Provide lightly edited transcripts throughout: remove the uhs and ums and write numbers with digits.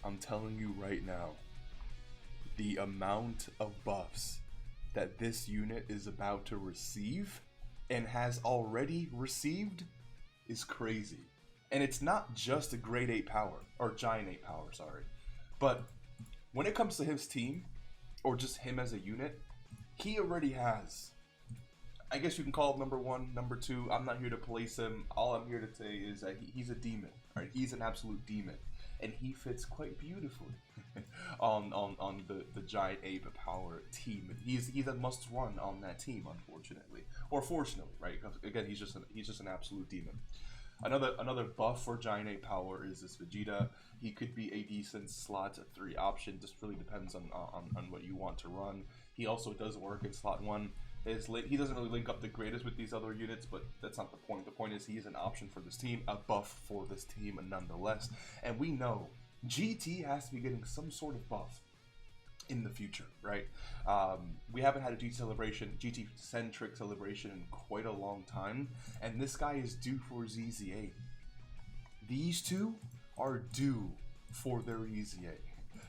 I'm telling you right now, the amount of buffs that this unit is about to receive and has already received is crazy. And it's not just a grade 8 power, or giant 8 power, sorry. But when it comes to his team, or just him as a unit, he already has, I guess you can call him number 1, number 2. I'm not here to place him. All I'm here to say is that he's a demon. Right? He's an absolute demon. And he fits quite beautifully on the giant ape power team. He's a must run on that team, unfortunately, or fortunately, right? Again, he's just an absolute demon. Another buff for giant ape power is this Vegeta. He could be a decent slot 3 option. Just really depends on what you want to run. He also does work in slot 1. He doesn't really link up the greatest with these other units, but that's not the point. The point is he is an option for this team, a buff for this team nonetheless. And we know GT has to be getting some sort of buff in the future, right? We haven't had a GT-centric celebration in quite a long time, and this guy is due for his EZA. These two are due for their EZA.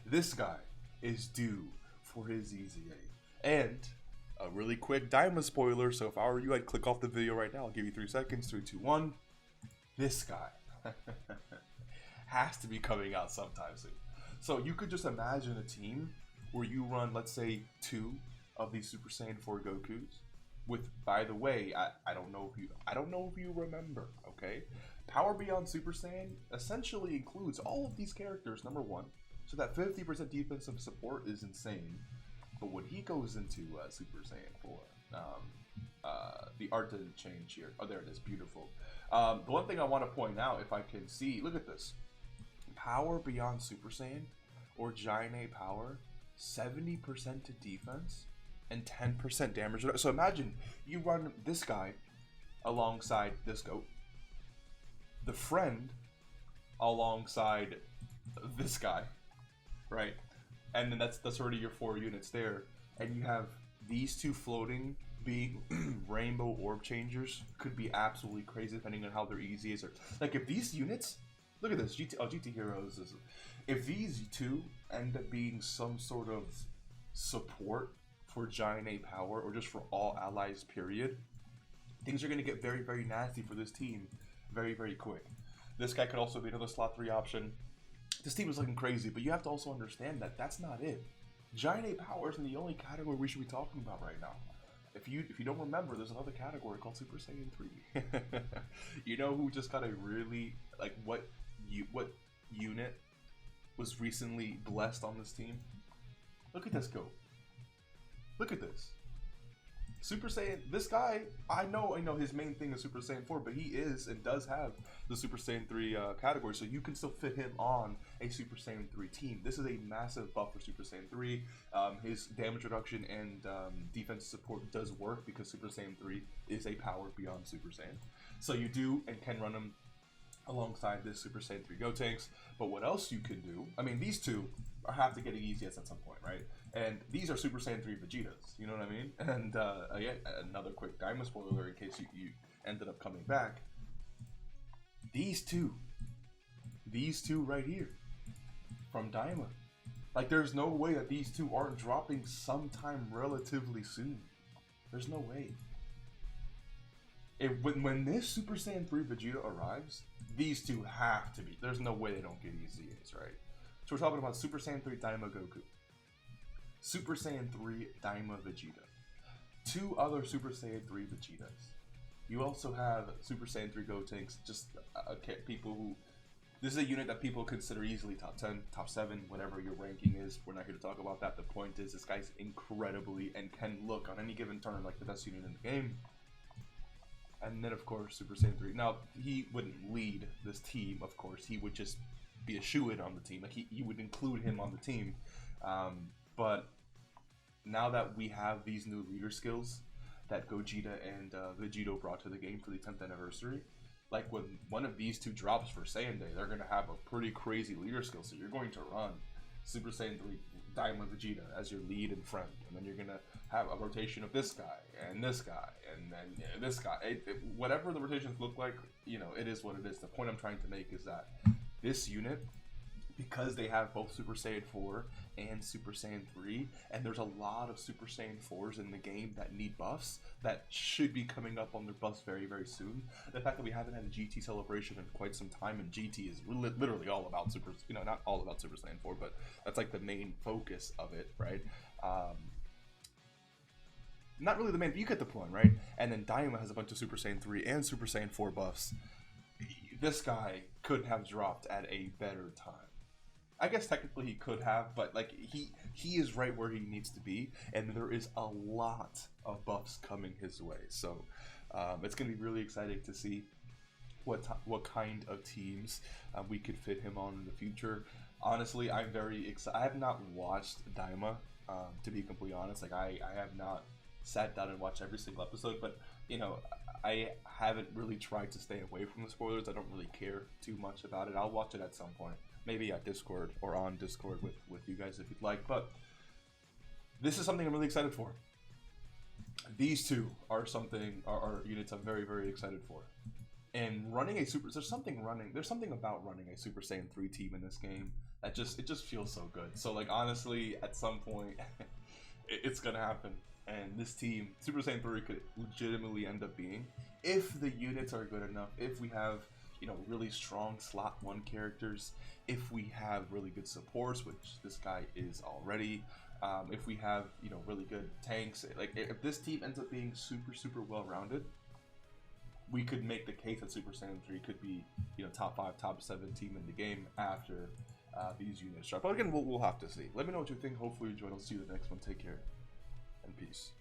This guy is due for his EZA. And a really quick Daima spoiler, so if I were you, I'd click off the video right now. I'll give you 3 seconds, 3, 2, 1. This guy has to be coming out sometime soon. So you could just imagine a team where you run, let's say, 2 of these Super Saiyan 4 Gokus. With, by the way, I don't know if you remember, okay? Power Beyond Super Saiyan essentially includes all of these characters, number 1. So that 50% defensive support is insane. But when he goes into Super Saiyan 4, the art didn't change here. Oh, there it is, beautiful. The one thing I want to point out, if I can see, look at this. Power Beyond Super Saiyan, or Giant A Power, 70% to defense, and 10% damage. So imagine you run this guy alongside this goat, the friend alongside this guy, right? And then that's already your 4 units there. And you have these 2 floating, being rainbow orb changers. Could be absolutely crazy depending on how their EZAs are. Like if these units, look at this, GT Heroes. If these 2 end up being some sort of support for Giant A Power, or just for all allies, period, things are going to get very, very nasty for this team very, very quick. This guy could also be another slot 3 option. This team is looking crazy, but you have to also understand that that's not it. Giant A Power isn't the only category we should be talking about right now. If you don't remember, there's another category called Super Saiyan 3. You know who just got a really, like, what unit was recently blessed on this team? Look at this go. Look at this. Super Saiyan, this guy, I know his main thing is Super Saiyan 4, but he is and does have the Super Saiyan 3 category, so you can still fit him on a Super Saiyan 3 team. This is a massive buff for Super Saiyan 3. His damage reduction and defense support does work because Super Saiyan 3 is a power beyond Super Saiyan. So you do and can run him alongside this Super Saiyan 3 Gotenks. But what else you can do, I mean, these 2 have to get an EZS at some point, right? And these are Super Saiyan 3 Vegetas, you know what I mean? And again, another quick Daima spoiler in case you ended up coming back. These two right here from Daima. Like, there's no way that these 2 aren't dropping sometime relatively soon. There's no way. When this Super Saiyan 3 Vegeta arrives, these 2 have to be. There's no way they don't get EZAs, right? So we're talking about Super Saiyan 3 Daima Goku, Super Saiyan 3 Daima Vegeta, 2 other Super Saiyan 3 Vegetas. You also have Super Saiyan 3 Gotenks, just people who, this is a unit that people consider easily top 10, top 7, whatever your ranking is. We're not here to talk about that. The point is, this guy's incredibly and can look on any given turn like the best unit in the game. And then, of course, Super Saiyan 3. Now, he wouldn't lead this team, of course. He would just be a shoo-in on the team. Like, you would include him on the team. But now that we have these new leader skills that Gogeta and Vegito brought to the game for the 10th anniversary, like when one of these 2 drops for Saiyan Day, they're going to have a pretty crazy leader skill. So you're going to run Super Saiyan 3 Daima Vegeta as your lead and friend. And then you're going to have a rotation of this guy, and then this guy. Whatever the rotations look like, you know, it is what it is. The point I'm trying to make is that this unit, because they have both Super Saiyan 4 and Super Saiyan 3, and there's a lot of Super Saiyan 4s in the game that need buffs that should be coming up on their buffs very, very soon. The fact that we haven't had a GT celebration in quite some time, and GT is literally all about Super, not all about Super Saiyan 4, but that's like the main focus of it, right? Not really the main, but you get the point, right? And then Daima has a bunch of Super Saiyan 3 and Super Saiyan 4 buffs. This guy couldn't have dropped at a better time. I guess technically he could have, but like he is right where he needs to be, and there is a lot of buffs coming his way. So it's going to be really exciting to see what kind of teams we could fit him on in the future. Honestly, I'm very excited. I have not watched Daima, to be completely honest. Like I have not sat down and watched every single episode, but I haven't really tried to stay away from the spoilers. I don't really care too much about it. I'll watch it at some point, maybe at Discord or on Discord with you guys if you'd like. But this is something I'm really excited for. These two are units I'm very, very excited for. And running a there's something about running a Super Saiyan 3 team in this game that it just feels so good. So like honestly, at some point it's gonna happen. And this team, Super Saiyan 3, could legitimately end up being, if the units are good enough, if we have, really strong slot 1 characters, if we have really good supports, which this guy is already, if we have, really good tanks, like if this team ends up being super, super well-rounded, we could make the case that Super Saiyan 3 could be, top 5, top 7 team in the game after these units drop. But again, we'll have to see. Let me know what you think. Hopefully you enjoyed. I'll see you in the next one. Take care. And peace.